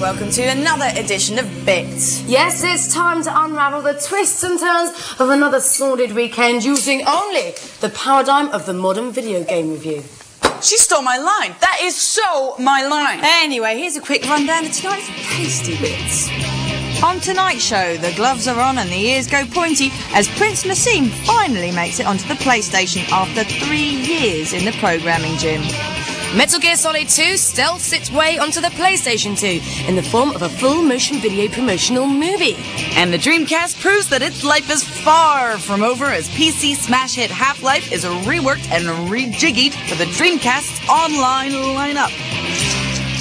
welcome to another edition of Bits. Yes, it's time to unravel the twists and turns of another sordid weekend using only the paradigm of the modern video game review. She stole my line. That is so my line. Anyway, here's a quick rundown of tonight's tasty bits. On tonight's show, the gloves are on and the ears go pointy as Prince Naseem finally makes it onto the PlayStation after 3 years in the programming gym. Metal Gear Solid 2 stealths its way onto the PlayStation 2 in the form of a full-motion video promotional movie. And the Dreamcast proves that its life is far from over as PC smash hit Half-Life is reworked and rejiggied for the Dreamcast's online lineup.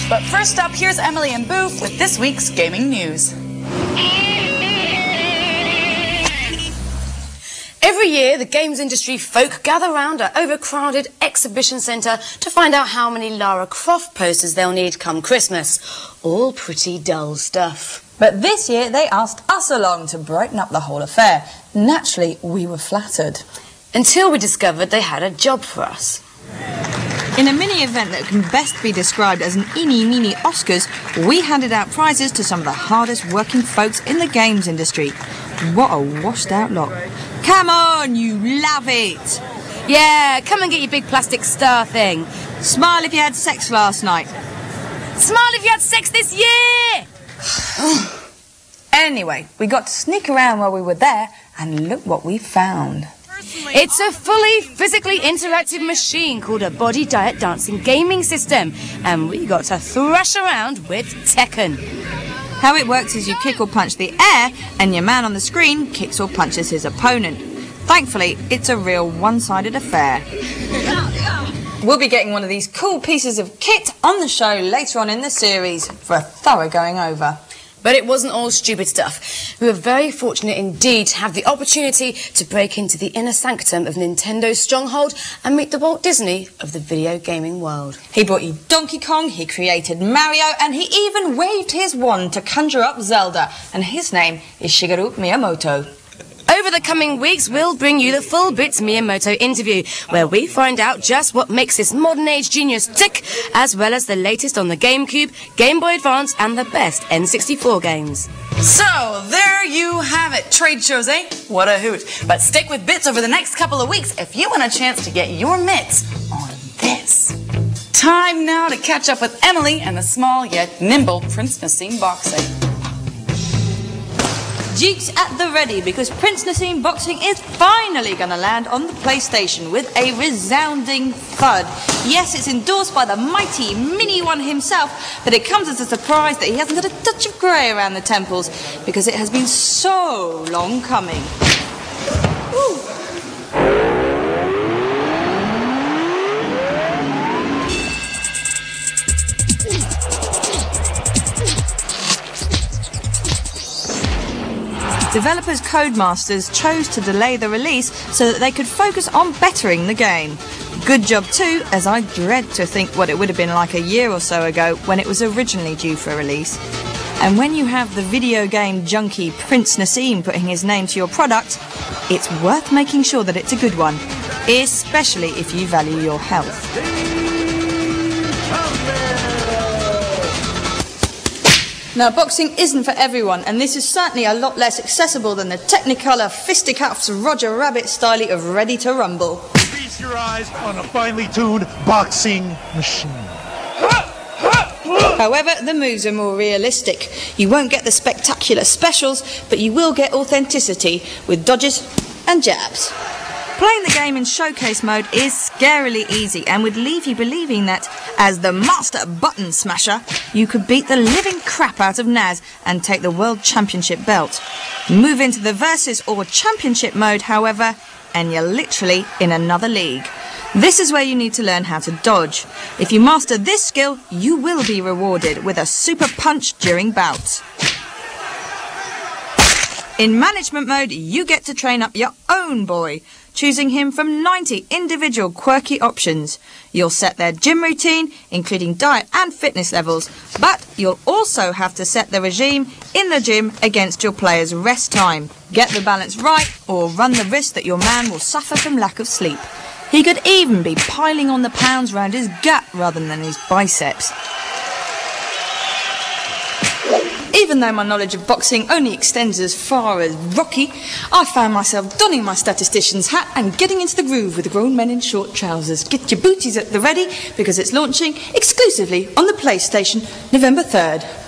But first up, here's Emily and Boo with this week's gaming news. Every year, the games industry folk gather round an overcrowded exhibition centre to find out how many Lara Croft posters they'll need come Christmas. All pretty dull stuff. But this year, they asked us along to brighten up the whole affair. Naturally, we were flattered. Until we discovered they had a job for us. In a mini-event that can best be described as an eeny-meeny Oscars, we handed out prizes to some of the hardest working folks in the games industry. What a washed-out lot. Come on, you love it! Yeah, come and get your big plastic star thing. Smile if you had sex last night. Smile if you had sex this year! Anyway, we got to sneak around while we were there, and look what we found. It's a fully physically interactive machine called a Body Diet Dancing Gaming System, and we got to thrash around with Tekken. How it works is you kick or punch the air, and your man on the screen kicks or punches his opponent. Thankfully, it's a real one-sided affair. We'll be getting one of these cool pieces of kit on the show later on in the series for a thorough going over. But it wasn't all stupid stuff. We were very fortunate indeed to have the opportunity to break into the inner sanctum of Nintendo's stronghold and meet the Walt Disney of the video gaming world. He brought you Donkey Kong, he created Mario, and he even waved his wand to conjure up Zelda. And his name is Shigeru Miyamoto. Over the coming weeks, we'll bring you the full Bits Miyamoto interview, where we find out just what makes this modern-age genius tick, as well as the latest on the GameCube, Game Boy Advance, and the best N64 games. So, there you have it. Trade shows, eh? What a hoot. But stick with Bits over the next couple of weeks if you want a chance to get your mitts on this. Time now to catch up with Emily and the small yet nimble Prince Naseem Boxing. Dukes at the ready, because Prince Naseem Boxing is finally going to land on the PlayStation with a resounding thud. Yes, it's endorsed by the mighty Mini One himself, but it comes as a surprise that he hasn't got a touch of grey around the temples, because it has been so long coming. Ooh. Developers Codemasters chose to delay the release so that they could focus on bettering the game. Good job too, as I dread to think what it would have been like a year or so ago when it was originally due for release. And when you have the video game junkie Prince Naseem putting his name to your product, it's worth making sure that it's a good one, especially if you value your health. Now, boxing isn't for everyone, and this is certainly a lot less accessible than the Technicolor fisticuffs Roger Rabbit style of Ready to Rumble. Feast your eyes on a finely tuned boxing machine. However, the moves are more realistic. You won't get the spectacular specials, but you will get authenticity with dodges and jabs. Playing the game in showcase mode is scarily easy and would leave you believing that, as the master button smasher, you could beat the living crap out of Naz and take the World Championship belt. Move into the Versus or Championship mode, however, and you're literally in another league. This is where you need to learn how to dodge. If you master this skill, you will be rewarded with a super punch during bouts. In management mode, you get to train up your own boy, choosing him from 90 individual quirky options. You'll set their gym routine, including diet and fitness levels, but you'll also have to set the regime in the gym against your player's rest time. Get the balance right, or run the risk that your man will suffer from lack of sleep. He could even be piling on the pounds round his gut rather than his biceps. Even though my knowledge of boxing only extends as far as Rocky, I found myself donning my statistician's hat and getting into the groove with the grown men in short trousers. Get your booties at the ready, because it's launching exclusively on the PlayStation November 3rd.